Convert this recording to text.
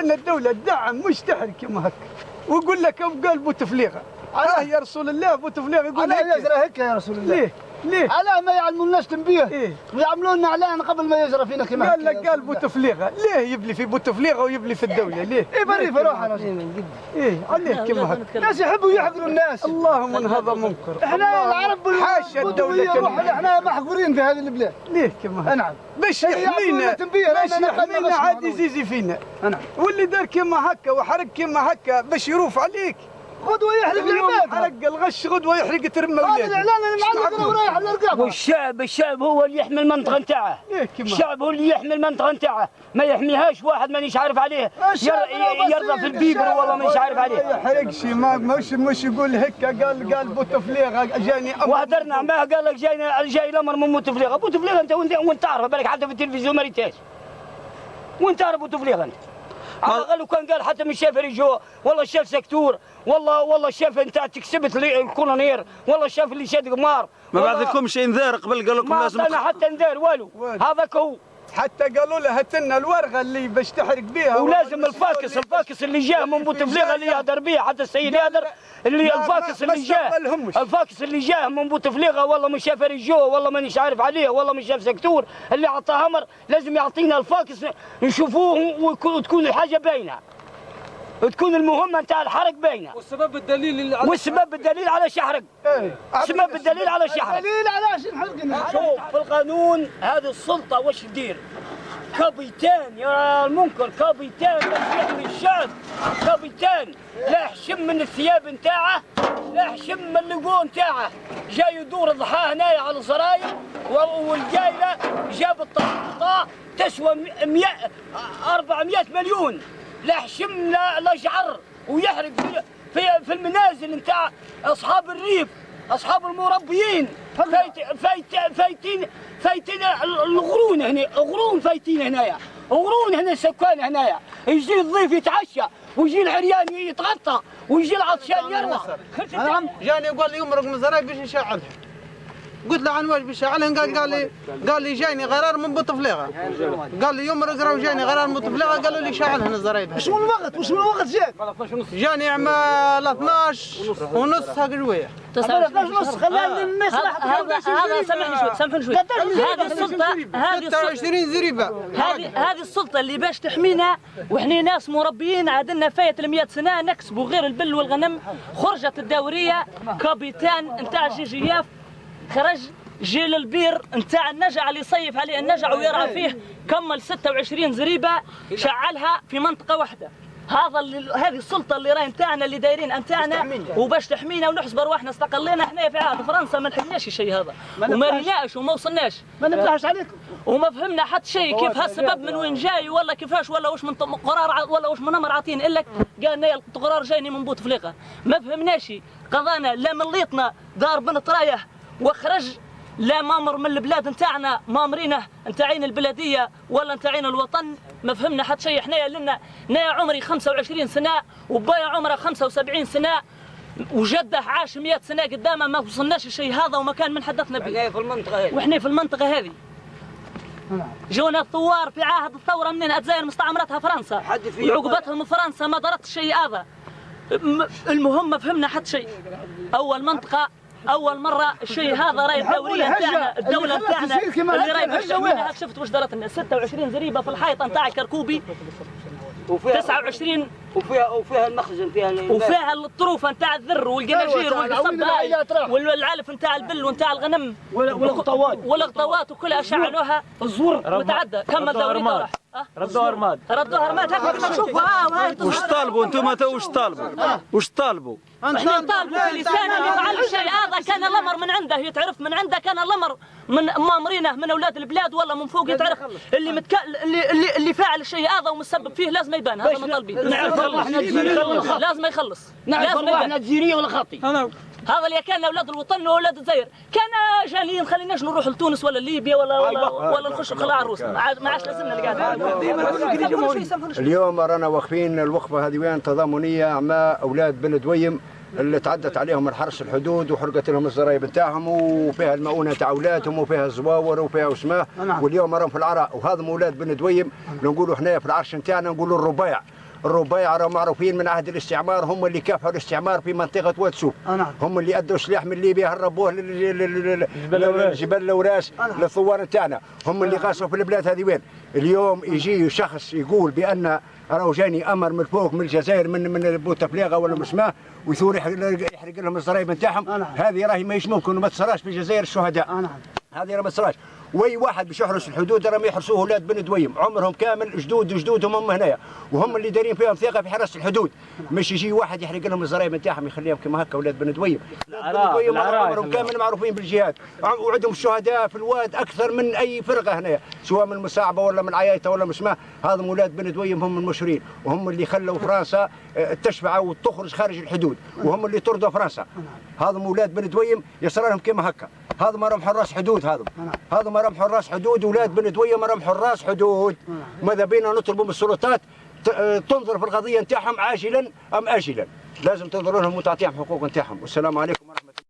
وين الدولة تدعم مش تحرك كما هكا ويقول لك قال بوتفليقة. يا رسول الله بوتفليقة يقول هيك. يجرى هيك يا رسول الله. ليه؟ على ما يعلموناش تنبيه ويعملوا لنا اعلان قبل ما يجرى فينا كما قال لك قال بوتفليقة، ليه يبلي في بوتفليقة ويبلي في الدولة ليه؟ بري في روحنا. عليه كما هكا. الناس يحبوا يحقروا الناس. اللهم ان هذا منكر. احنا العرب حاشا الدولة احنا محقورين في هذه البلاد. ليه كما هكا؟ نعم. باش يحمينا عاد يزيزي فينا. نعم. واللي دار كما هكا وحرق كما هكا باش يروف عليك. غدوه يحرق العباد. حرق الغش غدوه يحرق ترمى ولاده. هذا الاعلان اللي معلق ورايح على الرقابه. والشعب هو اللي يحمي المنطقه نتاعه. الشعب هو اللي يحمي المنطقه نتاعه، ما يحميهاش واحد مانيش عارف عليه يرضى في البيبر والله مانيش عارف عليه. ما يحرقش مش يقول هكا قال بوتفليقه جاني امر. وهدرنا ما قال لك جاي الامر من بوتفليقه. بوتفليقه انت وانت تعرف بالك حتى في التلفزيون ما ريتهاش. وانت تعرف بوتفليقه انت. على الاقل كان قال حتى من شاف ريجو والله شاف سكتور والله شاف انت تكسبت الكولونير والله شاف اللي شاد قمار. ما بعثكمش انذار قبل قال لكم لازم؟ ما انا حتى انذار والو. هذاك هو. حتى قالوا له هات لنا الورقه اللي باش تحرق بها. ولازم الفاكس اللي جاه من بوتفليقه اللي يهدر بها حتى السيد يهدر اللي الفاكس اللي جاه من بوتفليقه والله من شاف ريجو والله مانيش عارف عليه والله من شاف سكتور اللي عطاه امر لازم يعطينا الفاكس نشوفوه وتكون الحاجه باينه. تكون المهمه نتاع الحرق باينه. والسبب الدليل على شحرق. السبب الدليل على شحرق. الدليل على شحرق. شوف في القانون هذه السلطه واش تدير؟ كابيتان يا المنكر، كابيتان يحمي الشعب، كابيتان لا حشم من الثياب نتاعه، لا حشم من اللقو نتاعه، جاي يدور ضحاه هنايا على الزراير والجايله جاب الطاقه تسوى 400 مليون، لا حشم لا شعر ويحرق في المنازل نتاع اصحاب الريف، اصحاب المربيين فايتين الغرون هنا، غرون فايتين هنايا، غرون هنا السكان هنايا، يجي الضيف يتعشى ويجي العريان يتغطى ويجي العطشان يروى. نعم جاني قال لي يمرق من الزراير باش يشعلها. قلت له عن واش بيشعلها؟ قال لي جاني قرار من بوتفليقه. قال لي يمرق راه جاني قرار من بوتفليقه قالوا لي شعلها الزرايب. وش من الوقت جاك؟ جاني عمال 12 ونص هاك شويه. 12 ونص خلاني الناس هذا سامحني شوي هذه السلطه 26 زريبه. هذه السلطه اللي باش تحمينا وحنا ناس مربيين عادلنا فايت 100 سنه نكسبوا غير البل والغنم. خرجت الدوريه كابيتان نتاع جيجياف خرج جيل البير نتاع النجع اللي يصيف عليه النجع ويرعى فيه كمل 26 زريبه شعلها في منطقه واحده. هذه السلطه اللي راهي نتاعنا اللي دايرين نتاعنا وباش تحمينا ونحسب ارواحنا. استقلينا احنا في عهد فرنسا ما لحقناش الشيء هذا وما ريناش وما وصلناش ما نفتحش عليكم وما فهمنا حتى شيء كيف هالسبب من وين جاي ولا كيفاش ولا واش من قرار ولا واش من امر عاطين الا قال لنا القرار جايني من بوتفليقه. ما فهمناش قضانا لا من ليطنا دار بن طرايه وخرج لا مامر من البلاد نتاعنا مامرينه نتاعين البلديه ولا نتاعين الوطن. ما فهمنا حتى شيء. حنايا لنا نايا عمري 25 سنه وبايا عمره 75 سنه وجده عاش 100 سنه قدامه ما وصلناش الشيء هذا وما كان من حدثنا به. وحنا في المنطقه هذه جونا الثوار في عهد الثوره منين الجزائر مستعمرتها فرنسا وعقبتهم فرنسا ما درت الشيء هذا. المهم ما فهمنا حتى شيء. أول مرة الشيء هذا راهي الدورية نتاعنا الدولة نتاعنا اللي راهي باش تحمينا. شفت واش دارت لنا 26 زريبة في الحيطة نتاع الكركوبي 29 وفيها المخزن وفيها الطروفة نتاع الذر والقناجير والقصب والعلف نتاع البل ونتاع الغنم والغطوات وكلها شعلوها الزور وتعدى كمل دوري ردوها رماد هكا كما تشوفوا. وش طالبوا انتم وش طالبوا؟ احنا نطالبوا في لسان اللي فعل الشيء هذا كان الامر من عنده يتعرف من عنده كان الامر من مامرينه من اولاد البلاد ولا من فوق يتعرف اللي فاعل الشيء هذا ومسبب فيه لازم يبان. هذا مطالبين لازم يخلص لازم احنا جزيريه ولا خطي. هذا اللي كان اولاد الوطن واولاد الجزائر كان جالين خليناش نروح لتونس ولا ليبيا ولا نخش خلاع عروسنا ما عادش لازمنا اللي اليوم رانا واقفين الوقفه هذه وين تضامنيه مع اولاد بن دويم اللي تعدت عليهم الحرس الحدود وحرقت لهم الزرايب نتاعهم وفيها المؤونه تاع اولادهم وفيها الزواور وفيها وسماه واليوم راهم في العراء وهذا اولاد بن دويم نقولوا حنايا في العرش نتاعنا نقولوا الربيع الربيع راهم معروفين من عهد الاستعمار، هم اللي كافحوا الاستعمار في منطقه واتسوق، هم اللي ادوا سلاح من ليبيا هربوه لجبل الاوراس للثوار نتاعنا، هم اللي قاسوا في البلاد هذه. وين اليوم يجي شخص يقول بان راهو جاني امر من فوق من الجزائر من بوتفليقه ولا مسماه ويثور يحرق لهم الزرايب نتاعهم، هذه راهي ماهيش ممكن وما تصراش في الجزائر الشهداء، هذه راه ما تصراش. واي واحد باش يحرس الحدود راهم يحرسوه اولاد بن دويم عمرهم كامل جدودهم هم هنايا، وهم اللي دايرين فيهم ثقه في حراسه الحدود، مش يجي واحد يحرق لهم الزرايب نتاعهم يخليهم كما هكا اولاد بن دويم. بن دويم عمرهم كامل معروفين بالجهاد، وعندهم الشهداء في الواد اكثر من اي فرقه هنايا، سواء من المصاعبه ولا من عيايته ولا مسماه، هذم اولاد بن دويم هم المشهورين، وهم اللي خلوا فرنسا تشفع وتخرج خارج الحدود، وهم اللي طردوا فرنسا. هذم اولاد بن دويم يصير لهم كما هكا، هذم راهم حراس حدود، هذم راهم حراس حدود، اولاد بن دويم راهم حراس حدود. ماذا بينا نطلبوا من السلطات تنظر في القضيه نتاعهم عاجلا ام اجلا، لازم تنظر لهم وتعطيهم حقوق نتاعهم. والسلام عليكم ورحمه الله.